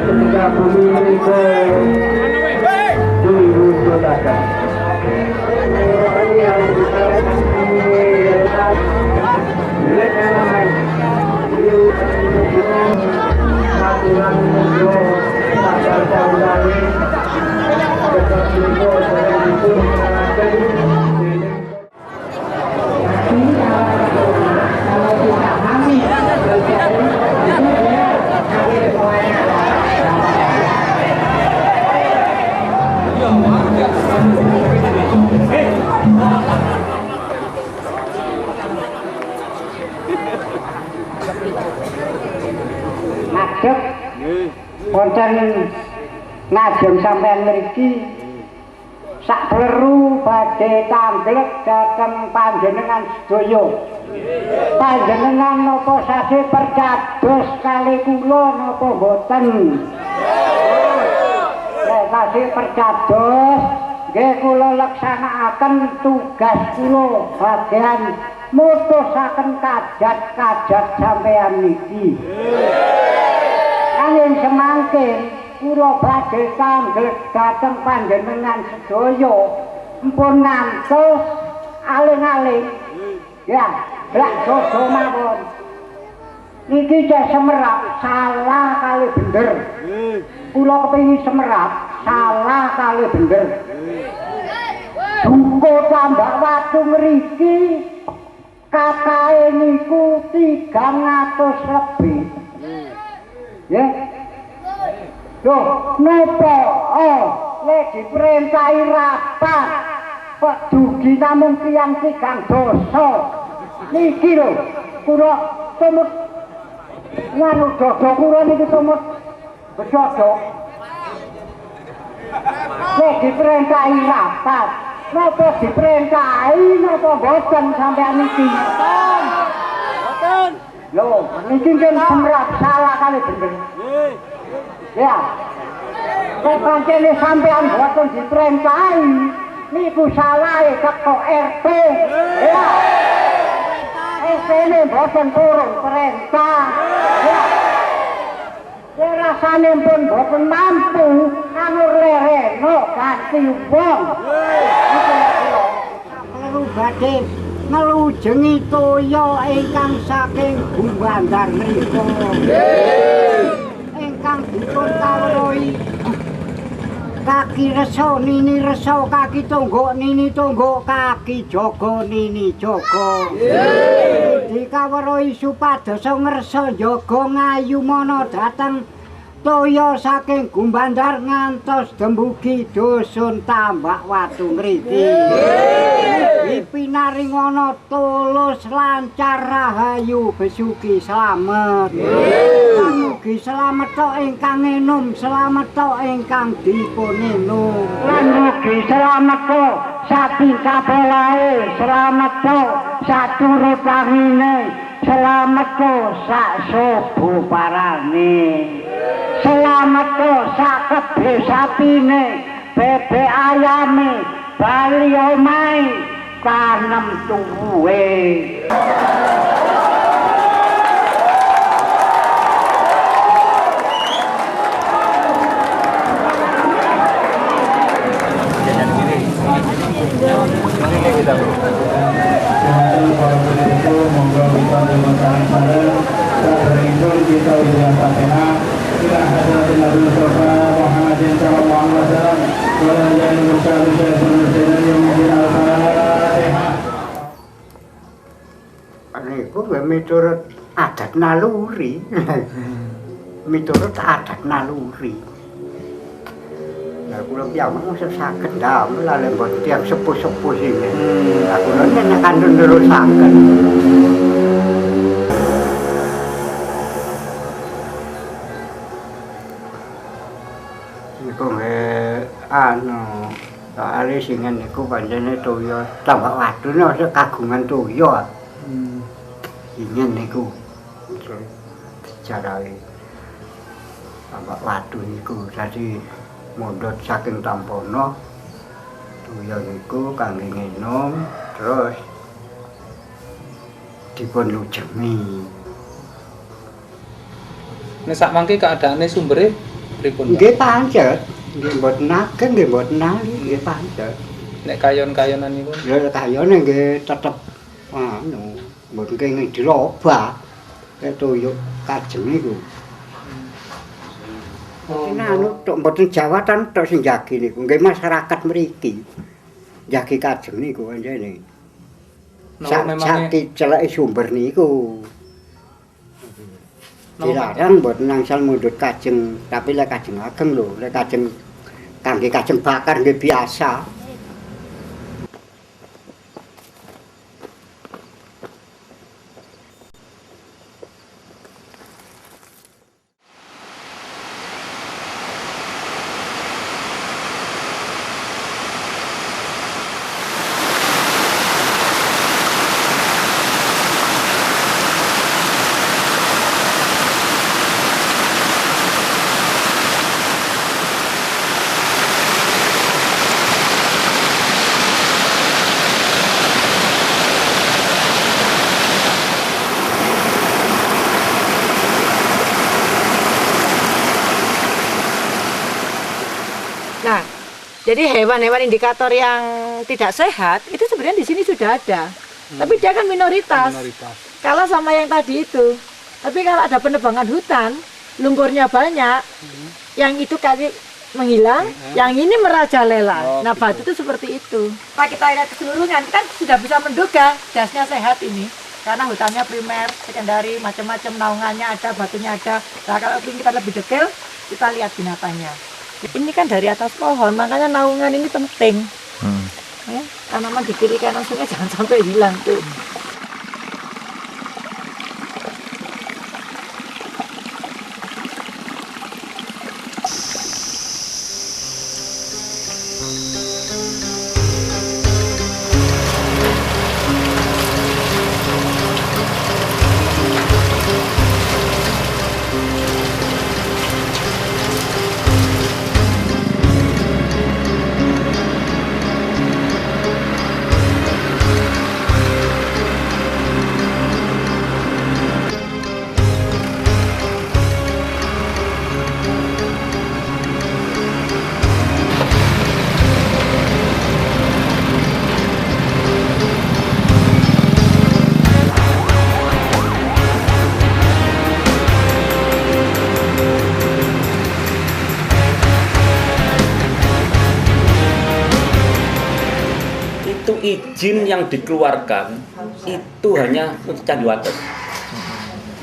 ketika bumi menika diruntuhkan. Ngadeg wonten ngajeng sampean mriki sak kleru badhe tamblek dhateng panjenengan sedaya. Panjenengan napa sase percados kali kula napa boten? Nek sase percados nggih kula laksanakaken tugas kula bagian mutusaken kajat-kajat sampean niki. Angin semangkin kula badhe tamblek dhateng panjenengan sedaya mpun ngantos aling-aling ya lak dodo mawon niki cek semerap salah kali bener kula kepengin semerap salah kali bener duko tambak watu mriki kakae niku 300 lebih ya loh, napa? Nek diperintahi rapat kok dugi namung tiyang 3 dosa. Niki lho, kula tumut nganu dodo kula niki tumut bedodo. Nek diperintahi rapat, napa diperintahi napa boten sampeyan niki? Boten. Loh, niki kan semrap salah kali bener. Ya, nek pancene sampean boten diperintahi niku salahe teko RT. Ya. RT-ne boten turun perintah. Ya. Rasane pun boten mampu anu lereno ganti wong. Perlu badhe ngelujengi toya ingkang saking Gumbandar menika. Ingkang dipun kawruhi kaki reso nini reso kaki tonggok nini tonggok kaki jogo nini jogo dikawruhi supados ngerso jogo ngayu mono dateng toya saking Gumbandar ngantos dembugi dusun Tambak Watu mriki pinaring ana tulus lancar rahayu besuki slamet mugi slamet tok ingkang enum slamet tok ingkang dipun enum lan mugi slamet tok saking kabelahe slamet tok saturut tangine slamet tok sak subuh parane slamet tok sak kebe sapine bebek ayame bali omahe tanam tuwe kita ujian Fatihah ila hadratin Nabi Mustafa Muhammadin sallallahu alaihi wasallam wa la ilaha illa huwa miturut adat naluri. Miturut adat naluri. Lah kula piyambak mung saged damel lha mboten tiyang sepuh-sepuh sing. Lah kula nek kandhun nerusaken. Niku anu soalé singen niku pancene toya Tambak Watu nek kagungan toya. Ingin niku jarahe Tambak Watu niku dadi mundhut saking Tampono toya niku kangge nginum terus dipun lujengi. Nek sak mangke keadaane sumbere pripun? Nggih pancet, nggih mboten ageng nggih mboten ali nggih pancet. Nek kayon-kayonan niku Ya kayane nggih tetep anu, mboten kenging dirobah. Tuyuk kajeng niku. Nah, anu tok mboten jawatan tok sing jagi niku, nggih masyarakat mriki. Jagi kajeng niku anjene. Sakit celeke sumber niku. Dilarang mboten angsal mundhut kajeng, tapi lek kajeng ageng lho, lek kajeng kangge kajeng bakar nggih biasa. Nah, jadi hewan-hewan indikator yang tidak sehat itu sebenarnya di sini sudah ada, tapi dia kan minoritas. Kalah sama yang tadi itu. Tapi kalau ada penebangan hutan, lumpurnya banyak, yang itu kali menghilang, yang ini merajalela. Nah, batu itu seperti itu. Pak kita lihat keseluruhan, kan sudah bisa menduga dasnya sehat ini. Karena hutannya primer, sekundari, macam-macam naungannya ada, batunya ada. Nah, kalau kita lebih detail, kita lihat binatangnya. Ini kan dari atas pohon, makanya naungan ini penting. Ya, tanaman di kiri kanan sungai jangan sampai hilang tuh. Itu izin yang dikeluarkan itu hanya untuk Candi Wates.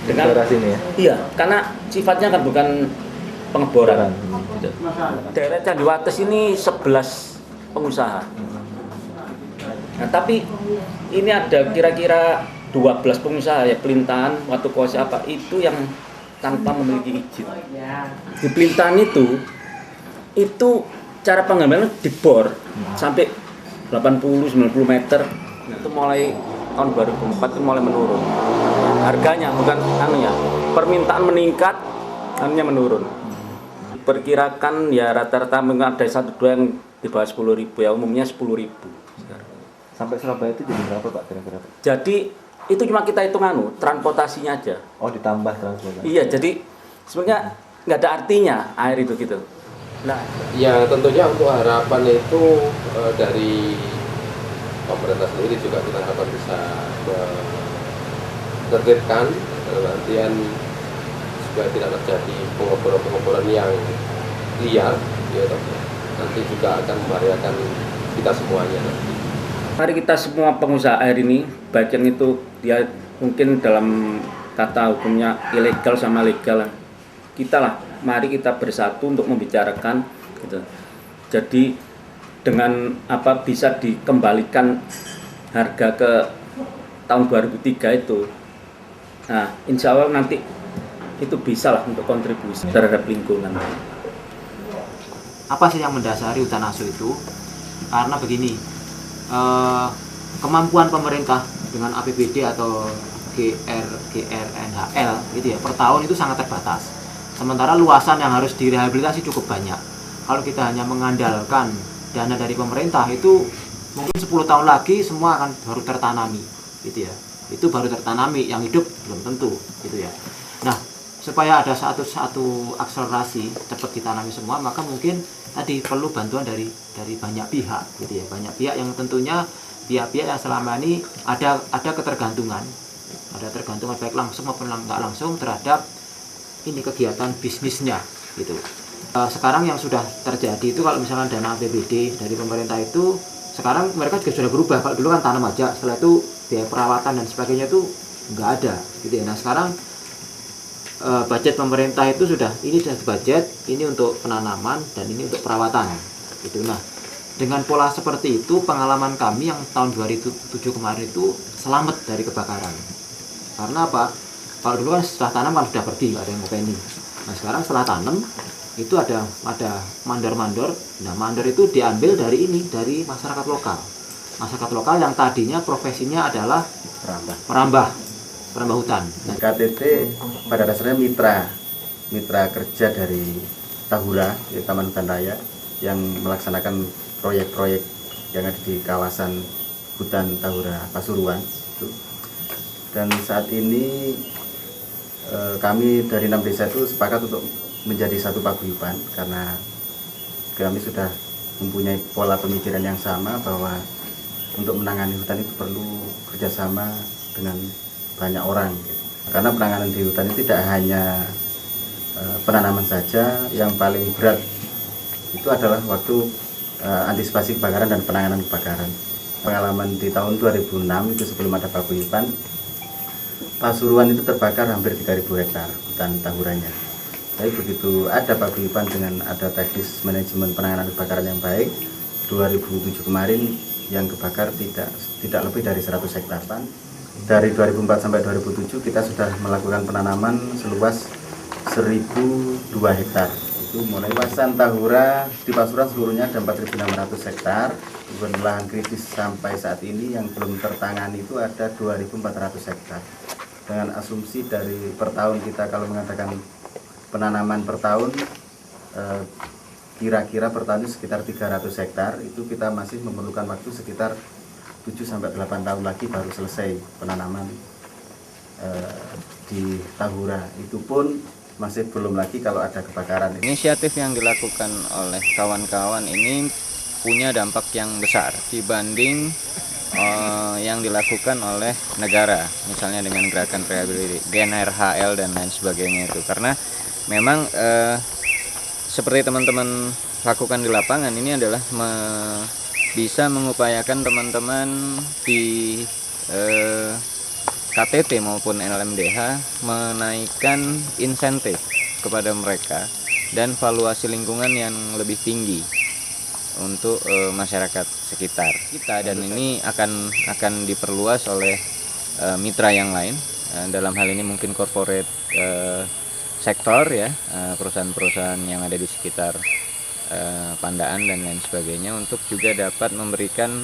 Dengan sini ya? Iya, karena sifatnya kan bukan pengeboran. Daerah Candi Wates ini 11 pengusaha. Nah, tapi ini ada kira-kira 12 pengusaha ya, Pelintahan, Watu Kose apa itu yang tanpa memiliki izin. Di Pelintahan itu cara pengambilan dibor sampai 80-90 meter. Nah, itu mulai tahun 2004 itu mulai menurun. Harganya bukan anunya, permintaan meningkat, anunya menurun. Perkirakan ya rata-rata ada 1-2 yang di bawah 10.000 ya, umumnya 10.000. Sampai Surabaya itu jadi berapa Pak kira-kira? Jadi itu cuma kita hitung transportasinya aja. Oh, ditambah transportasi. Iya, jadi sebenarnya nggak ada artinya air itu gitu. Nah, ya tentunya untuk harapan itu dari pemerintah sendiri juga kita harapkan bisa menertibkan dalam artian supaya tidak terjadi pengeboran yang liar, ya, nanti juga akan membahayakan kita semuanya. Mari kita semua pengusaha air ini, baik yang itu dia mungkin dalam kata hukumnya ilegal sama legal, kita lah. Mari kita bersatu untuk membicarakan gitu. Jadi dengan apa bisa dikembalikan harga ke tahun 2003 itu. Nah, insya Allah nanti itu bisa lah untuk kontribusi terhadap lingkungan. Apa sih yang mendasari hutan asu itu? Karena begini, kemampuan pemerintah dengan APBD atau GRNHL gitu ya, per tahun itu sangat terbatas. Sementara luasan yang harus direhabilitasi cukup banyak. Kalau kita hanya mengandalkan dana dari pemerintah itu mungkin 10 tahun lagi semua akan baru tertanami gitu ya. itu baru tertanami, yang hidup belum tentu gitu ya. Nah, supaya ada satu akselerasi cepat ditanami semua, maka mungkin tadi perlu bantuan dari banyak pihak gitu ya, banyak pihak yang tentunya pihak-pihak yang selama ini ada ketergantungan baik langsung maupun nggak langsung terhadap ini kegiatan bisnisnya gitu. Sekarang yang sudah terjadi itu kalau misalnya dana APBD dari pemerintah itu sekarang mereka juga sudah berubah. Kalau dulu kan tanam aja, setelah itu biaya perawatan dan sebagainya itu nggak ada gitu ya. Nah sekarang budget pemerintah itu sudah budget ini untuk penanaman dan ini untuk perawatan gitu. Nah dengan pola seperti itu pengalaman kami yang tahun 2007 kemarin itu selamat dari kebakaran. Karena apa? Kalau dulu kan setelah tanam kan sudah pergi, nggak ada yang ngopeni. Nah sekarang setelah tanam itu ada mandor-mandor. Nah mandor itu diambil dari masyarakat lokal yang tadinya profesinya adalah merambah hutan. Nah, KTT pada dasarnya mitra kerja dari Tahura, ya, Taman Hutan Raya, yang melaksanakan proyek-proyek yang ada di kawasan hutan Tahura Pasuruan itu. Dan saat ini kami dari 6 desa itu sepakat untuk menjadi satu paguyuban karena kami sudah mempunyai pola pemikiran yang sama bahwa untuk menangani hutan itu perlu kerjasama dengan banyak orang gitu. Karena penanganan di hutan itu tidak hanya penanaman saja, yang paling berat itu adalah waktu antisipasi kebakaran dan penanganan kebakaran. Pengalaman di tahun 2006 itu sebelum ada paguyuban, Pasuruan itu terbakar hampir 3.000 hektar hutan Tahuranya. Tapi begitu ada paguyuban dengan ada teknis manajemen penanganan kebakaran yang baik, 2007 kemarin yang kebakar tidak lebih dari 100 hektar. Dari 2004 sampai 2007 kita sudah melakukan penanaman seluas 1.002 hektar. Itu mulai luasan Tahura di Pasuruan seluruhnya ada 4.600 hektar. Lahan kritis sampai saat ini yang belum tertangani itu ada 2.400 hektar. Dengan asumsi dari per tahun kita kalau mengatakan penanaman per tahun kira-kira per tahun sekitar 300 hektar, itu kita masih memerlukan waktu sekitar 7-8 tahun lagi baru selesai penanaman di Tahura. Itu pun masih belum lagi kalau ada kebakaran. Inisiatif yang dilakukan oleh kawan-kawan ini punya dampak yang besar dibanding yang dilakukan oleh negara, misalnya dengan gerakan rehabilitasi, GNRHL dan lain sebagainya itu. Karena memang seperti teman-teman lakukan di lapangan ini adalah bisa mengupayakan teman-teman di KTT maupun LMDH menaikkan insentif kepada mereka dan valuasi lingkungan yang lebih tinggi untuk masyarakat sekitar kita, dan ini akan diperluas oleh mitra yang lain, dalam hal ini mungkin corporate sektor ya, perusahaan-perusahaan yang ada di sekitar Pandaan dan lain sebagainya, untuk juga dapat memberikan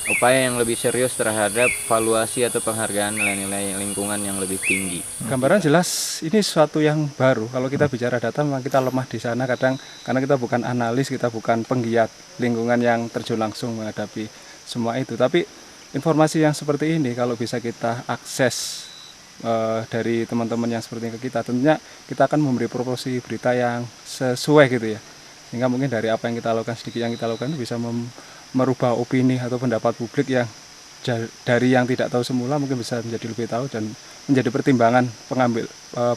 upaya yang lebih serius terhadap valuasi atau penghargaan nilai-nilai lingkungan yang lebih tinggi. Gambaran jelas ini sesuatu yang baru. Kalau kita bicara data memang kita lemah di sana kadang, karena kita bukan analis, kita bukan penggiat lingkungan yang terjun langsung menghadapi semua itu. Tapi informasi yang seperti ini kalau bisa kita akses dari teman-teman yang seperti kita, tentunya kita akan memberi proporsi berita yang sesuai gitu ya. Sehingga mungkin dari apa yang kita lakukan, sedikit yang kita lakukan itu bisa merubah opini atau pendapat publik yang dari yang tidak tahu semula mungkin bisa menjadi lebih tahu dan menjadi pertimbangan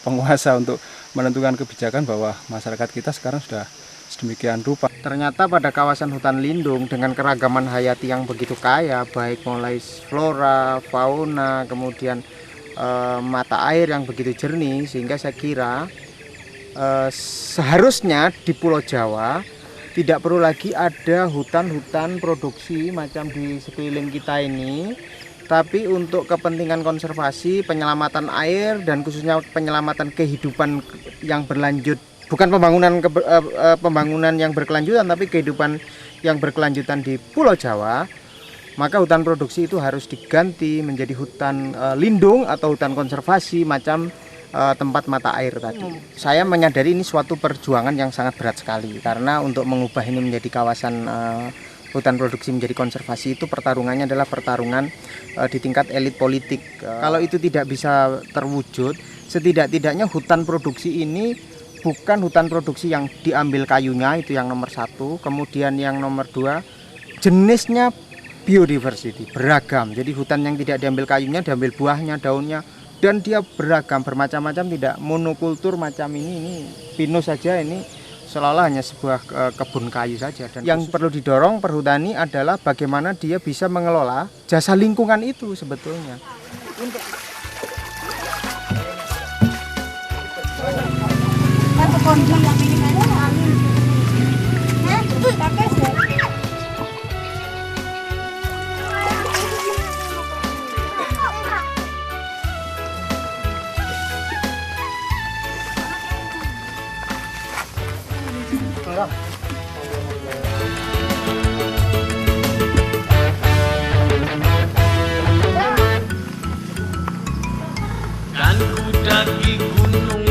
penguasa untuk menentukan kebijakan bahwa masyarakat kita sekarang sudah sedemikian rupa. Ternyata pada kawasan hutan lindung dengan keragaman hayati yang begitu kaya, baik mulai flora, fauna, kemudian mata air yang begitu jernih, sehingga saya kira seharusnya di Pulau Jawa tidak perlu lagi ada hutan-hutan produksi macam di sekeliling kita ini, tapi untuk kepentingan konservasi, penyelamatan air, dan khususnya penyelamatan kehidupan yang berlanjut, bukan pembangunan yang berkelanjutan, tapi kehidupan yang berkelanjutan di Pulau Jawa, maka hutan produksi itu harus diganti menjadi hutan lindung atau hutan konservasi macam tempat mata air tadi. Saya menyadari ini suatu perjuangan yang sangat berat sekali, karena untuk mengubah ini menjadi kawasan hutan produksi menjadi konservasi, itu pertarungannya adalah pertarungan di tingkat elit politik. Kalau itu tidak bisa terwujud, setidak-tidaknya hutan produksi ini bukan hutan produksi yang diambil kayunya, itu yang nomor 1. Kemudian yang nomor 2, jenisnya biodiversity, beragam. Jadi hutan yang tidak diambil kayunya, diambil buahnya, daunnya, dan dia beragam, bermacam-macam, tidak monokultur macam ini pinus saja, ini seolah-olah hanya sebuah kebun kayu saja. Dan yang perlu didorong perhutani adalah bagaimana dia bisa mengelola jasa lingkungan itu sebetulnya. Dan ku daki gunung